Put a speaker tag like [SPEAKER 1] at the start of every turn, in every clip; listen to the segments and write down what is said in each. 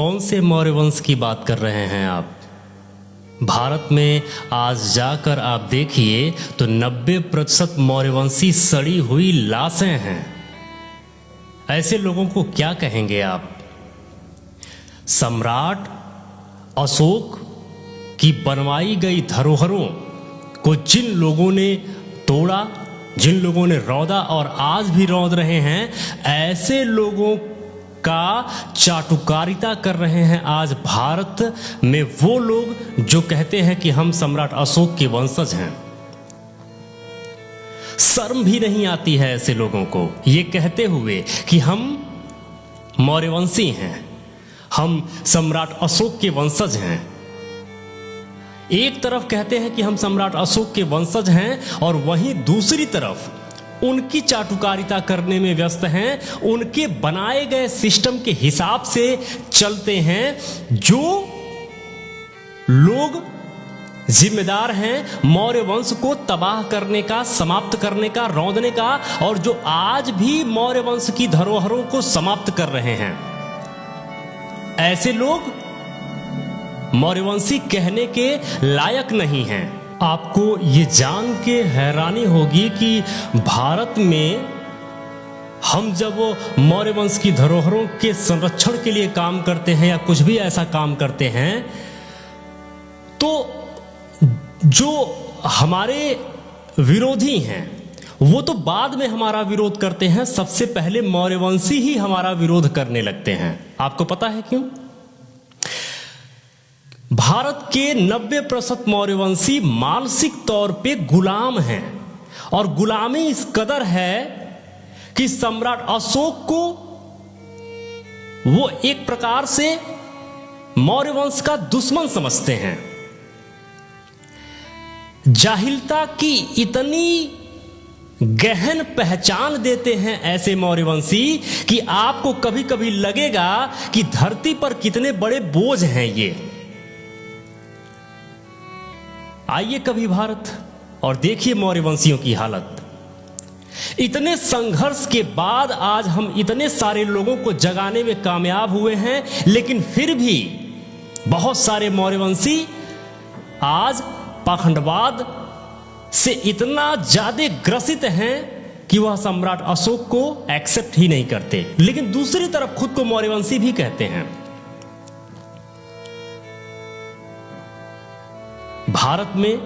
[SPEAKER 1] कौन से मौर्य वंश की बात कर रहे हैं आप? भारत में आज जाकर आप देखिए तो 90% मौर्यवंशी सड़ी हुई लाशें हैं। ऐसे लोगों को क्या कहेंगे आप? सम्राट अशोक की बनवाई गई धरोहरों को जिन लोगों ने तोड़ा, जिन लोगों ने रौंदा और आज भी रौंद रहे हैं, ऐसे लोगों का चाटुकारिता कर रहे हैं आज भारत में वो लोग जो कहते हैं कि हम सम्राट अशोक के वंशज हैं। शर्म भी नहीं आती है ऐसे लोगों को ये कहते हुए कि हम मौर्यवंशी हैं, हम सम्राट अशोक के वंशज हैं। एक तरफ कहते हैं कि हम सम्राट अशोक के वंशज हैं और वहीं दूसरी तरफ उनकी चाटुकारिता करने में व्यस्त हैं, उनके बनाए गए सिस्टम के हिसाब से चलते हैं। जो लोग जिम्मेदार हैं मौर्य वंश को तबाह करने का, समाप्त करने का, रौंदने का, और जो आज भी मौर्य वंश की धरोहरों को समाप्त कर रहे हैं, ऐसे लोग मौर्यवंशी कहने के लायक नहीं हैं। आपको ये जान के हैरानी होगी कि भारत में हम जब मौर्य वंश की धरोहरों के संरक्षण के लिए काम करते हैं या कुछ भी ऐसा काम करते हैं, तो जो हमारे विरोधी हैं वो तो बाद में हमारा विरोध करते हैं, सबसे पहले मौर्यवंशी ही हमारा विरोध करने लगते हैं। आपको पता है क्यों? भारत के 90% मौर्यवंशी मानसिक तौर पे गुलाम हैं, और गुलामी इस कदर है कि सम्राट अशोक को वो एक प्रकार से मौर्य वंश का दुश्मन समझते हैं। जाहिलता की इतनी गहन पहचान देते हैं ऐसे मौर्यवंशी कि आपको कभी कभी लगेगा कि धरती पर कितने बड़े बोझ हैं ये। आइए कभी भारत और देखिए मौर्यवंशियों की हालत। इतने संघर्ष के बाद आज हम इतने सारे लोगों को जगाने में कामयाब हुए हैं, लेकिन फिर भी बहुत सारे मौर्यवंशी आज पाखंडवाद से इतना ज्यादा ग्रसित हैं कि वह सम्राट अशोक को एक्सेप्ट ही नहीं करते, लेकिन दूसरी तरफ खुद को मौर्यवंशी भी कहते हैं। भारत में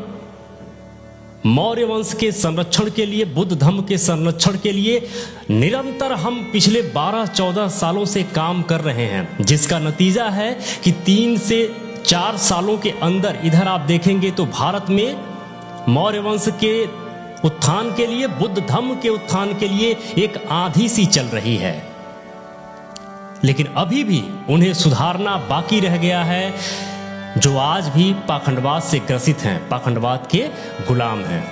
[SPEAKER 1] मौर्य वंश के संरक्षण के लिए, बुद्ध धर्म के संरक्षण के लिए निरंतर हम पिछले 12-14 सालों से काम कर रहे हैं, जिसका नतीजा है कि 3 से 4 सालों के अंदर इधर आप देखेंगे तो भारत में मौर्य वंश के उत्थान के लिए, बुद्ध धर्म के उत्थान के लिए एक आंधी सी चल रही है, लेकिन अभी भी उन्हें सुधारना बाकी रह गया है, जो आज भी पाखंडवाद से ग्रसित हैं, पाखंडवाद के गुलाम हैं।